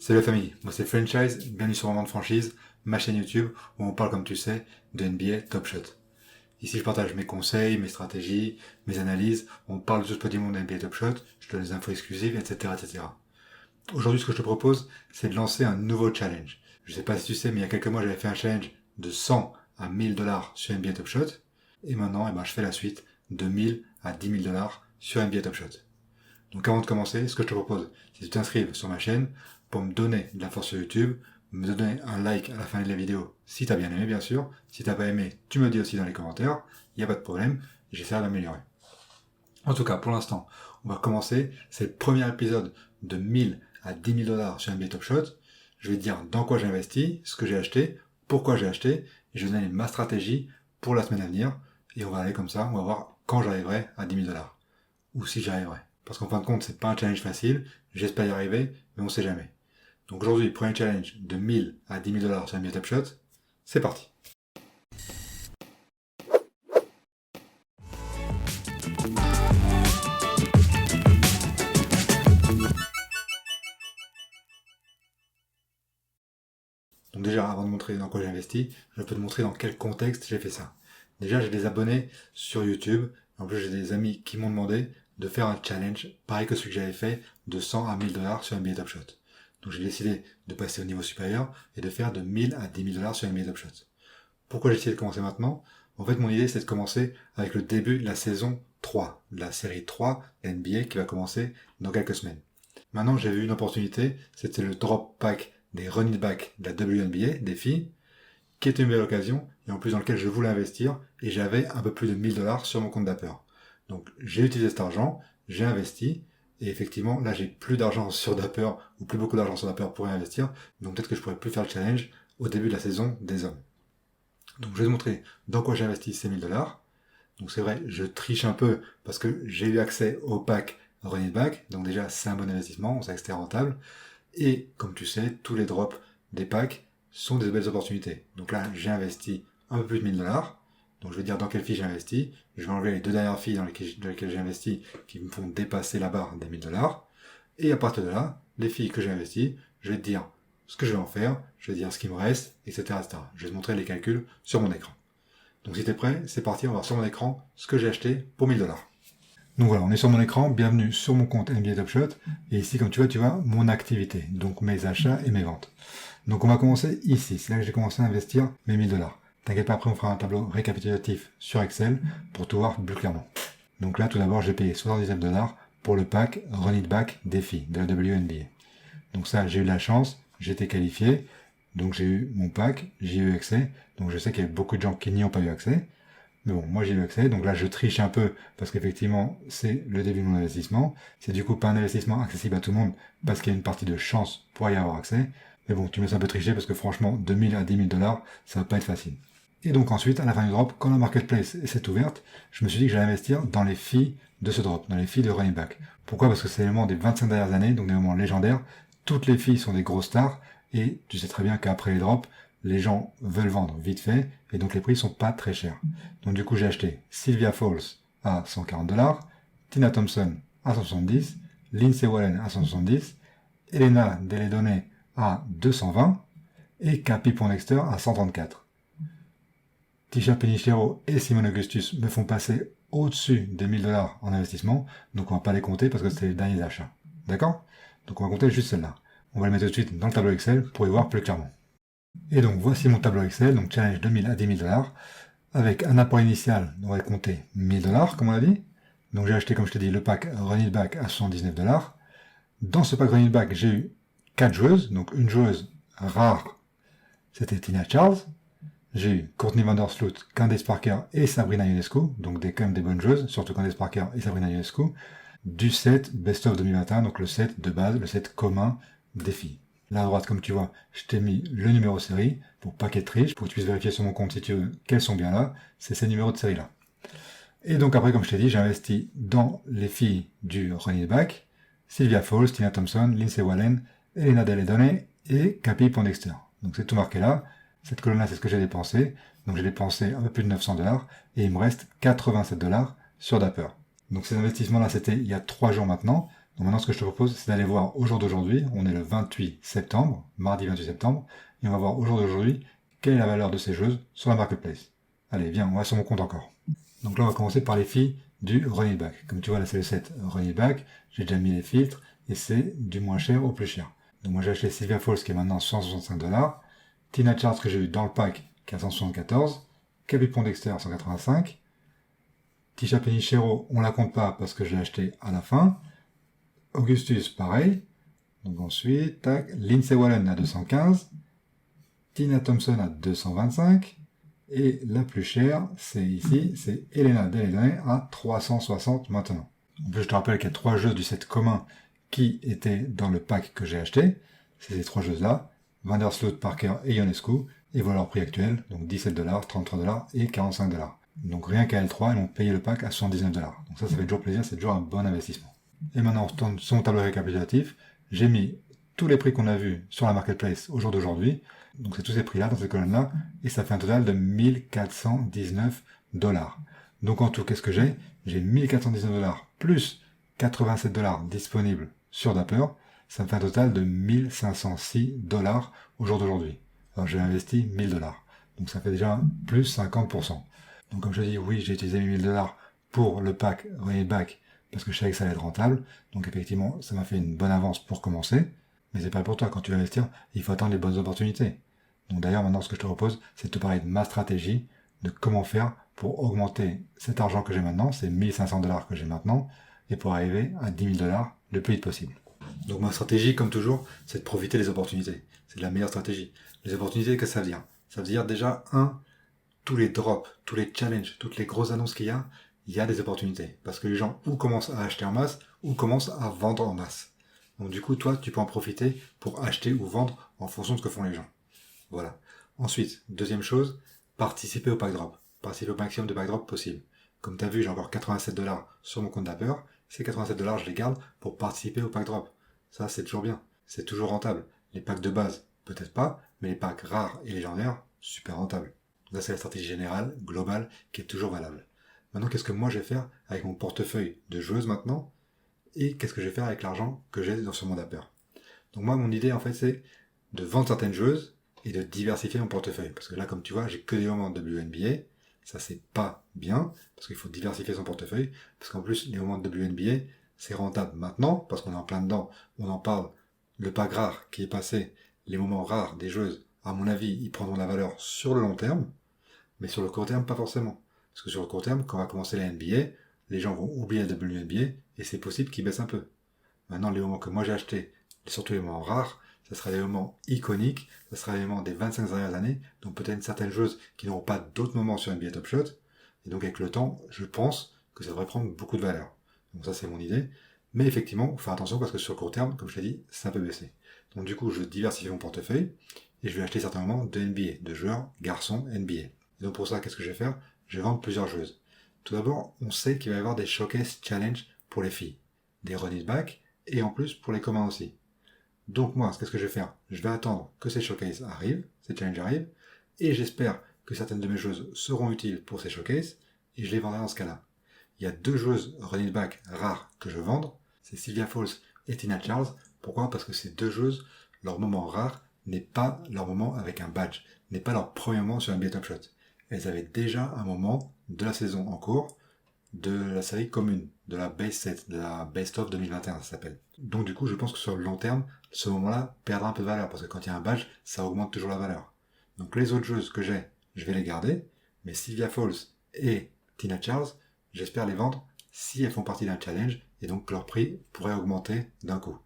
Salut la famille, moi c'est Franchise, bienvenue sur Moment de Franchise, ma chaîne YouTube où on parle comme tu sais de NBA Top Shot. Ici je partage mes conseils, mes stratégies, mes analyses, on parle de tout ce petit monde de NBA Top Shot, je donne des infos exclusives, etc. etc. Aujourd'hui ce que je te propose c'est de lancer un nouveau challenge. Je sais pas si tu sais mais il y a quelques mois j'avais fait un challenge de 100 à 1000 dollars sur NBA Top Shot et maintenant je fais la suite de 1000 à 10 000 dollars sur NBA Top Shot. Donc avant de commencer, ce que je te propose, c'est que tu t'inscrives sur ma chaîne pour me donner de la force sur YouTube, me donner un like à la fin de la vidéo si tu as bien aimé bien sûr. Si tu n'as pas aimé, tu me dis aussi dans les commentaires, il n'y a pas de problème, j'essaierai d'améliorer. En tout cas, pour l'instant, on va commencer, c'est le premier épisode de 1000 à 10 000 dollars sur NBA Top Shot. Je vais te dire dans quoi j'ai investi, ce que j'ai acheté, pourquoi j'ai acheté, et je vais donner ma stratégie pour la semaine à venir, et on va aller comme ça, on va voir quand j'arriverai à 10 000 dollars, ou si j'arriverai. Parce qu'en fin de compte, c'est pas un challenge facile, j'espère y arriver, mais on sait jamais. Donc aujourd'hui, premier challenge de 1000 à 10 000 dollars sur NBA Top Shot, c'est parti. Donc déjà, avant de montrer dans quoi j'ai investi, je peux te montrer dans quel contexte j'ai fait ça. Déjà, j'ai des abonnés sur YouTube, en plus j'ai des amis qui m'ont demandé de faire un challenge, pareil que celui que j'avais fait, de 100 à 1000 dollars sur NBA Top Shot. Donc j'ai décidé de passer au niveau supérieur et de faire de 1000 à 10 000 dollars sur NBA Top Shot. Pourquoi j'ai décidé de commencer maintenant? En fait, mon idée, c'est de commencer avec le début de la saison 3, de la série 3 NBA qui va commencer dans quelques semaines. Maintenant, j'ai vu une opportunité, c'était le drop pack des running backs de la WNBA, des filles, qui était une belle occasion, et en plus dans lequel je voulais investir, et j'avais un peu plus de 1000 dollars sur mon compte Dapper. Donc j'ai utilisé cet argent, j'ai investi, et effectivement, là j'ai plus d'argent sur Dapper, ou plus beaucoup d'argent sur Dapper pour investir, donc peut-être que je pourrais plus faire le challenge au début de la saison des hommes. Donc je vais te montrer dans quoi j'ai investi ces 1000 dollars. Donc c'est vrai, je triche un peu, parce que j'ai eu accès au pack running back, donc déjà c'est un bon investissement, on sait que c'était rentable, et comme tu sais, tous les drops des packs sont des belles opportunités. Donc là, j'ai investi un peu plus de 1000 dollars. Donc je vais dire dans quelles filles j'ai investi. Je vais enlever les deux dernières filles dans lesquelles j'ai investi qui me font dépasser la barre des 1000 dollars. Et à partir de là, les filles que j'ai investies, je vais te dire ce que je vais en faire, je vais te dire ce qui me reste, etc., etc. Je vais te montrer les calculs sur mon écran. Donc si tu es prêt, c'est parti, on va voir sur mon écran ce que j'ai acheté pour 1000 dollars. Donc voilà, on est sur mon écran, bienvenue sur mon compte NBA Top Shot, et ici comme tu vois mon activité, donc mes achats et mes ventes. Donc on va commencer ici, c'est là que j'ai commencé à investir mes 1000 dollars. T'inquiète pas, après on fera un tableau récapitulatif sur Excel pour tout voir plus clairement. Donc là tout d'abord j'ai payé 79 dollars pour le pack Run It Back défi de la WNBA. Donc ça j'ai eu de la chance, j'ai été qualifié, donc j'ai eu mon pack, j'y ai eu accès, donc je sais qu'il y a beaucoup de gens qui n'y ont pas eu accès. Mais bon, moi j'ai eu accès, donc là je triche un peu parce qu'effectivement c'est le début de mon investissement. C'est du coup pas un investissement accessible à tout le monde parce qu'il y a une partie de chance pour y avoir accès. Mais bon, tu me laisses un peu tricher parce que franchement, 2000 à 10 000 dollars, ça va pas être facile. Et donc ensuite, à la fin du drop, quand la marketplace s'est ouverte, je me suis dit que j'allais investir dans les filles de ce drop, dans les filles de running back. Pourquoi? Parce que c'est les moments des 25 dernières années, donc des moments légendaires. Toutes les filles sont des grosses stars et tu sais très bien qu'après les drops, les gens veulent vendre vite fait, et donc les prix sont pas très chers. Donc du coup j'ai acheté Sylvia Fowles à 140 dollars, Tina Thompson à 170, Lindsay Whalen à 170, Elena Delle Donne à 220, et Capi Pondexter à 134. Tisha Penicheiro et Simone Augustus me font passer au-dessus des 1000 dollars en investissement, donc on va pas les compter parce que c'est les derniers achats. D'accord? Donc on va compter juste celle-là. On va le mettre tout de suite dans le tableau Excel pour y voir plus clairement. Et donc voici mon tableau Excel, donc challenge de 1000 à 10 000 dollars, avec un apport initial, on va compter 1000 dollars comme on a dit. Donc j'ai acheté, comme je te dis, le pack Run It Back à 79 dollars. Dans ce pack Run It Back, j'ai eu 4 joueuses, donc une joueuse rare, c'était Tina Charles. J'ai eu Courtney Vandersloot, Candace Parker et Sabrina Ionescu, donc quand même des bonnes joueuses, surtout Candace Parker et Sabrina Ionescu, du set Best of 2021, donc le set de base, le set commun des filles. Là à droite, comme tu vois, je t'ai mis le numéro série pour pas qu'il y ait de triche, pour que tu puisses vérifier sur mon compte si tu veux qu'elles sont bien là. C'est ces numéros de série là. Et donc après, comme je t'ai dit, j'ai investi dans les filles du Run It Back, Sylvia Fowles, Tina Thompson, Lindsay Whalen, Elena Delle Donne et Capi Pondexter. Donc c'est tout marqué là. Cette colonne là, c'est ce que j'ai dépensé. Donc j'ai dépensé un peu plus de 900 dollars et il me reste 87 dollars sur Dapper. Donc ces investissements là, c'était il y a 3 jours maintenant. Donc maintenant, ce que je te propose, c'est d'aller voir au jour d'aujourd'hui, on est le 28 septembre, mardi 28 septembre, et on va voir au jour d'aujourd'hui quelle est la valeur de ces choses sur la marketplace. Allez, viens, on va sur mon compte encore. Donc là, on va commencer par les filles du Run It Back. Comme tu vois, là, c'est le set Run It Back. J'ai déjà mis les filtres et c'est du moins cher au plus cher. Donc moi, j'ai acheté Sylvia Falls qui est maintenant 165$. Tina Charles que j'ai eu dans le pack qui est à 174$. Cabi Pondexter 185$. Tisha Penichero, on la compte pas parce que je l'ai acheté à la fin. Augustus, pareil. Donc ensuite, tac, Lindsay Wallen à 215. Tina Thompson à 225. Et la plus chère, c'est ici, c'est Elena Deledane à 360 maintenant. En plus, je te rappelle qu'il y a 3 jeux du set commun qui étaient dans le pack que j'ai acheté. C'est ces 3 jeux-là, Vandersloot, Parker et Ionescu, et voilà leur prix actuel, donc 17$, 33$ et 45$. Donc rien qu'à L3, ils ont payé le pack à 79$. Donc ça fait toujours plaisir, c'est toujours un bon investissement. Et maintenant, on retourne sur mon tableau récapitulatif. J'ai mis tous les prix qu'on a vus sur la marketplace au jour d'aujourd'hui. Donc c'est tous ces prix-là, dans cette colonne-là, et ça fait un total de 1419$. Donc en tout, qu'est-ce que j'ai? J'ai 1419$ plus 87$ disponibles sur Dapper. Ça me fait un total de 1506$ au jour d'aujourd'hui. Alors j'ai investi 1000$. Donc ça fait déjà plus 50%. Donc comme je dis, oui, j'ai utilisé mes 1000$ pour le pack Run It Back parce que je savais que ça allait être rentable. Donc effectivement, ça m'a fait une bonne avance pour commencer. Mais c'est pas pour toi. Quand tu vas investir, il faut attendre les bonnes opportunités. Donc d'ailleurs, maintenant, ce que je te propose, c'est de te parler de ma stratégie, de comment faire pour augmenter cet argent que j'ai maintenant, c'est 1500$ que j'ai maintenant, et pour arriver à 10 000$ le plus vite possible. Donc ma stratégie, comme toujours, c'est de profiter des opportunités. C'est la meilleure stratégie. Les opportunités, qu'est-ce que ça veut dire? Ça veut dire déjà, tous les drops, tous les challenges, toutes les grosses annonces qu'il y a des opportunités. Parce que les gens ou commencent à acheter en masse, ou commencent à vendre en masse. Donc du coup, toi, tu peux en profiter pour acheter ou vendre en fonction de ce que font les gens. Voilà. Ensuite, deuxième chose, participer au pack drop. Participer au maximum de pack drop possible. Comme tu as vu, j'ai encore 87$ sur mon compte Dapper. Ces 87$, je les garde pour participer au pack drop. Ça, c'est toujours bien. C'est toujours rentable. Les packs de base, peut-être pas, mais les packs rares et légendaires, super rentables. Là, c'est la stratégie générale, globale, qui est toujours valable. Maintenant, qu'est-ce que moi je vais faire avec mon portefeuille de joueuse maintenant? Et qu'est-ce que je vais faire avec l'argent que j'ai sur mon Dapper? Donc moi, mon idée, en fait, c'est de vendre certaines joueuses et de diversifier mon portefeuille. Parce que là, comme tu vois, j'ai que des moments de WNBA. Ça, c'est pas bien, parce qu'il faut diversifier son portefeuille. Parce qu'en plus, les moments de WNBA, c'est rentable maintenant, parce qu'on est en plein dedans, on en parle. Le pack rare qui est passé, les moments rares des joueuses, à mon avis, ils prendront de la valeur sur le long terme, mais sur le court terme, pas forcément. Parce que sur le court terme, quand on va commencer la NBA, les gens vont oublier la WNBA, et c'est possible qu'ils baissent un peu. Maintenant, les moments que moi j'ai achetés, et surtout les moments rares, ça sera des moments iconiques, ça sera des moments des 25 dernières années, donc peut-être certaines joueuses qui n'auront pas d'autres moments sur NBA Top Shot, et donc avec le temps, je pense que ça devrait prendre beaucoup de valeur. Donc ça, c'est mon idée. Mais effectivement, faut faire attention parce que sur le court terme, comme je l'ai dit, ça peut baisser. Donc du coup, je vais diversifier mon portefeuille, et je vais acheter certains moments de NBA, de joueurs garçons NBA. Et donc pour ça, qu'est-ce que je vais faire? Je vais vendre plusieurs joueuses. Tout d'abord, on sait qu'il va y avoir des showcase challenge pour les filles, des run it back, et en plus pour les communs aussi. Donc moi, qu'est-ce que je vais faire? Je vais attendre que ces showcases arrivent, ces challenges arrivent, et j'espère que certaines de mes joueuses seront utiles pour ces showcases, et je les vendrai dans ce cas-là. Il y a 2 joueuses run it back rares que je veux vendre, c'est Sylvia Falls et Tina Charles. Pourquoi? Parce que ces 2 joueuses, leur moment rare n'est pas leur moment avec un badge, n'est pas leur premier moment sur NBA Top Shot. Elles avaient déjà un moment de la saison en cours, de la série commune, de la base set, de la best of 2021, ça s'appelle. Donc du coup, je pense que sur le long terme, ce moment-là perdra un peu de valeur, parce que quand il y a un badge, ça augmente toujours la valeur. Donc les autres joueuses que j'ai, je vais les garder, mais Sylvia Falls et Tina Charles, j'espère les vendre si elles font partie d'un challenge, et donc que leur prix pourrait augmenter d'un coup.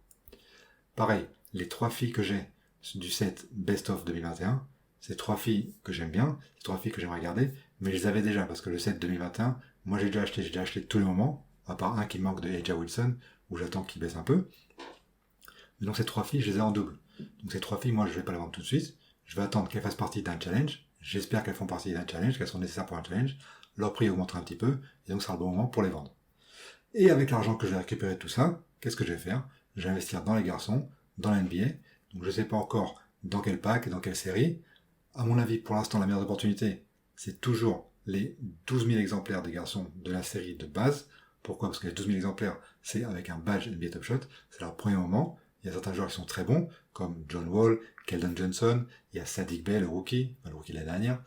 Pareil, les 3 filles que j'ai du set Best of 2021, c'est 3 filles que j'aime bien, c'est 3 filles que j'aimerais garder, mais je les avais déjà, parce que le set 2021, moi j'ai déjà acheté tous les moments, à part un qui manque de A'ja Wilson, où j'attends qu'il baisse un peu. Mais donc ces 3 filles, je les ai en double. Donc ces 3 filles, moi je vais pas les vendre tout de suite, je vais attendre qu'elles fassent partie d'un challenge, j'espère qu'elles font partie d'un challenge, qu'elles sont nécessaires pour un challenge, leur prix augmentera un petit peu, et donc ce sera le bon moment pour les vendre. Et avec l'argent que je vais récupérer de tout ça, qu'est-ce que je vais faire? Je vais investir dans les garçons, dans la NBA, donc je sais pas encore dans quel pack, dans quelle série. À mon avis, pour l'instant, la meilleure opportunité, c'est toujours les 12 000 exemplaires des garçons de la série de base. Pourquoi? Parce que les 12 000 exemplaires, c'est avec un badge NBA Top Shot, c'est leur premier moment. Il y a certains joueurs qui sont très bons, comme John Wall, Keldon Johnson, il y a Saddiq Bey, le rookie de la dernière.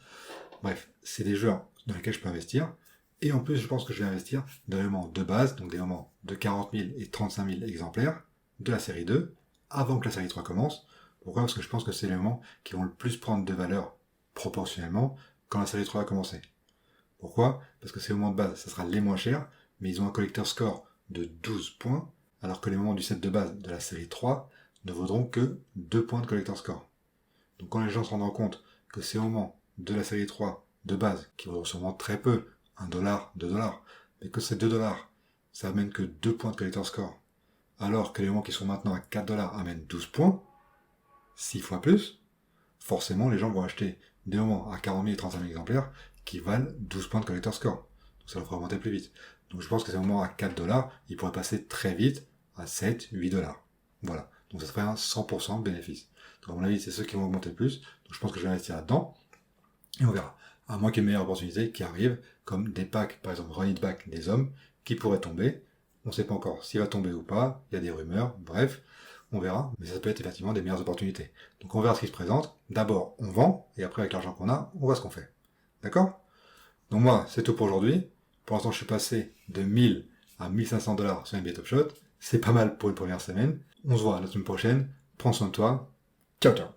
Bref, c'est des joueurs dans lesquels je peux investir. Et en plus, je pense que je vais investir dans des moments de base, donc des moments de 40 000 et 35 000 exemplaires de la série 2, avant que la série 3 commence. Pourquoi? Parce que je pense que c'est les moments qui vont le plus prendre de valeur proportionnellement quand la série 3 va commencer. Pourquoi? Parce que ces moments de base, ça sera les moins chers, mais ils ont un collector score de 12 points, alors que les moments du set de base de la série 3 ne vaudront que 2 points de collector score. Donc quand les gens se rendront compte que ces moments de la série 3 de base, qui vaudront sûrement très peu, 1$, 2$, mais que ces 2$, ça amène que 2 points de collector score, alors que les moments qui sont maintenant à 4$ amènent 12 points, 6 fois plus, forcément les gens vont acheter des moments à 40 000 et 35 000 exemplaires qui valent 12 points de collector score. Donc ça leur fera augmenter plus vite. Donc je pense que ces moments à 4$, ils pourraient passer très vite à 7, 8$. Voilà. Donc ça serait un 100% de bénéfice. Donc à mon avis, c'est ceux qui vont augmenter le plus. Donc je pense que je vais investir là-dedans. Et on verra. À moins qu'il y ait une meilleure opportunité qui arrive, comme des packs, par exemple Run It Back des hommes, qui pourraient tomber. On ne sait pas encore s'il va tomber ou pas. Il y a des rumeurs. Bref. On verra, mais ça peut être effectivement des meilleures opportunités. Donc on verra ce qui se présente. D'abord, on vend, et après, avec l'argent qu'on a, on voit ce qu'on fait. D'accord? Donc moi, c'est tout pour aujourd'hui. Pour l'instant, je suis passé de 1000 à 1500$ sur NBA Top Shot. C'est pas mal pour une première semaine. On se voit la semaine prochaine. Prends soin de toi. Ciao, ciao.